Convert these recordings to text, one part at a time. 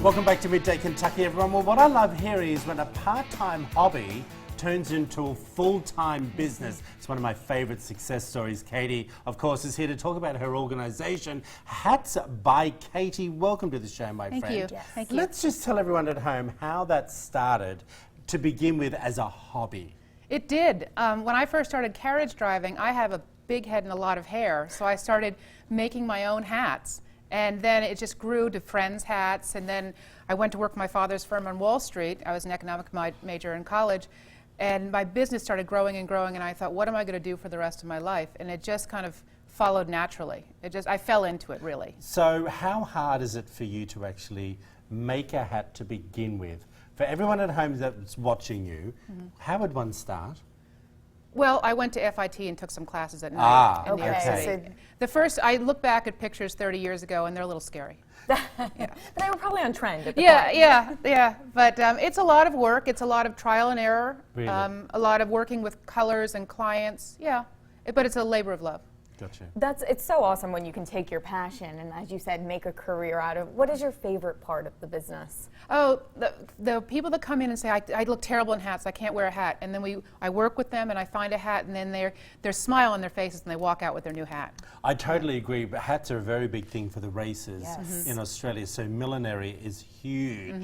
Welcome back to Midday Kentucky, everyone. Well, what I love here is when a part-time hobby turns into a full-time business. It's one of my favourite success stories. Katie, of course, is here to talk about her organisation, Hats by Katie. Welcome to the show, my friend. Thank you. Yes. Thank you. Let's just tell everyone at home how that started to begin with as a hobby. It did. When I first started carriage driving, I have a big head and a lot of hair, so I started making my own hats. And then it just grew to friends' hats, and then I went to work for my father's firm on Wall Street. I was an economic major in college, and my business started growing and growing, and I thought, what am I going to do for the rest of my life? And it just kind of followed naturally. I fell into it, really. So how hard is it for you to actually make a hat to begin with? For everyone at home that's watching you, how would one start? Well, I went to FIT and took some classes at night in New York okay. City. I look back at pictures 30 years ago, and they're a little scary. But they were probably on trend at the time. Yeah. But it's a lot of work. It's a lot of trial and error. Really? A lot of working with colors and clients. Yeah, but it's a labor of love. Gotcha. It's so awesome when you can take your passion and, as you said, make a career out of. What is your favorite part of the business? Oh, the people that come in and say, I look terrible in hats, I can't wear a hat. And then I work with them and I find a hat, and then their smile on their faces and they walk out with their new hat. I totally agree, but hats are a very big thing for the races in Australia, so millinery is huge.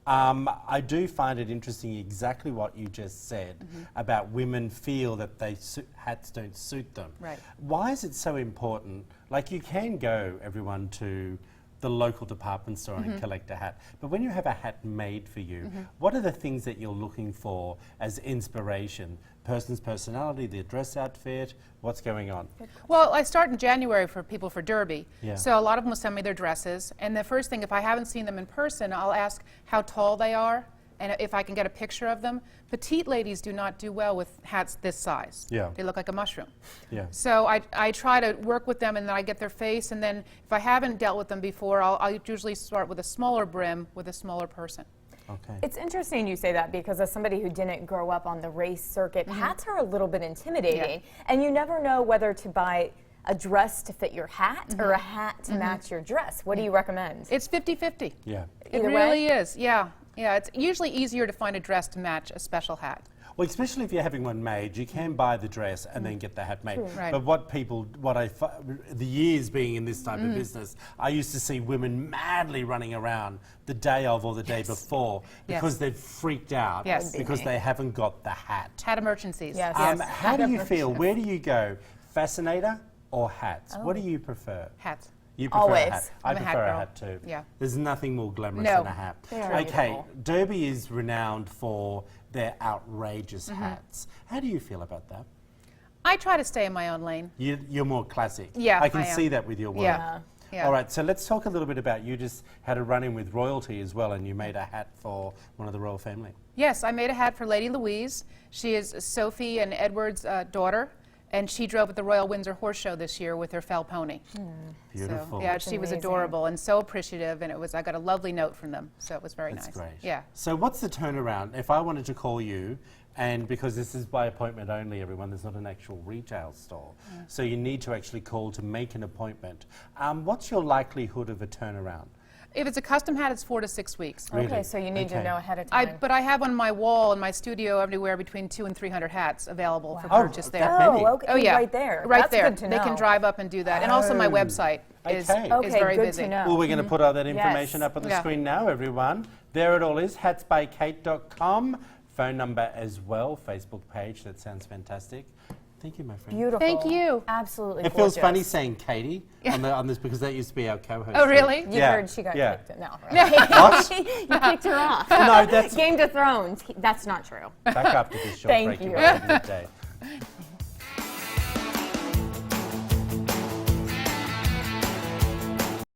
I do find it interesting exactly what you just said about women feel that hats don't suit them. Right. Why is it so important? Like, you can go, everyone, to the local department store and collect a hat, but when you have a hat made for you, what are the things that you're looking for as inspiration? Person's personality, their dress outfit, what's going on? Well, I start in January for people for Derby. Yeah. So a lot of them will send me their dresses. And the first thing, if I haven't seen them in person, I'll ask how tall they are and if I can get a picture of them. Petite ladies do not do well with hats this size. Yeah. They look like a mushroom. Yeah. So I try to work with them, and then I get their face, and then if I haven't dealt with them before, I'll usually start with a smaller brim with a smaller person. Okay. It's interesting you say that, because as somebody who didn't grow up on the race circuit, hats are a little bit intimidating, and you never know whether to buy a dress to fit your hat or a hat to match your dress. What do you recommend? It's 50-50. Yeah. It really is, yeah. Yeah, it's usually easier to find a dress to match a special hat. Well, especially if you're having one made, you can buy the dress and then get the hat made. Right. But the years being in this type of business, I used to see women madly running around the day of or the day before because they've freaked out because they haven't got the hat. Hat emergencies. Yes. How do you feel? Where do you go? Fascinator or hats? What do you prefer? Hats. You prefer Always. a hat. I I'm a hat prefer a girl. hat too. Yeah. There's nothing more glamorous No. than a hat. They are Okay, beautiful. Derby is renowned for their outrageous hats. How do you feel about that? I try to stay in my own lane. You're more classic. Yeah, I can I am. see that with your work. Yeah. All right, so let's talk a little bit about, you just had a run-in with royalty as well, and you made a hat for one of the royal family. Yes, I made a hat for Lady Louise. She is Sophie and Edward's daughter, and she drove at the Royal Windsor Horse Show this year with her fell pony. Beautiful. So, yeah, she was adorable and so appreciative, and I got a lovely note from them, so it was very nice. That's great. Yeah. So what's the turnaround? If I wanted to call you, and because this is by appointment only, everyone, there's not an actual retail store, so you need to actually call to make an appointment. What's your likelihood of a turnaround? If it's a custom hat, it's 4 to 6 weeks. Really? Okay, so you need to know ahead of time. But I have on my wall in my studio everywhere between 200 and 300 hats available for Oh, purchase that there. many? Okay, Oh, yeah. right there. Right That's there. good to They know. can drive up and do that. And also my Oh, website is okay. very good busy. to know. Well, we're going to put all that information Yes. up on the Yeah. screen now, everyone. There it all is, hatsbykate.com. Phone number as well, Facebook page. That sounds fantastic. Thank you, my friend. Beautiful. Thank you. Absolutely It feels gorgeous. funny saying Katie on this, because that used to be our co-host. Oh, really? You heard she got kicked. No. What? You kicked her off. No, that's Game of Thrones. That's not true. back after this short Thank break. you. You're welcome. Good day.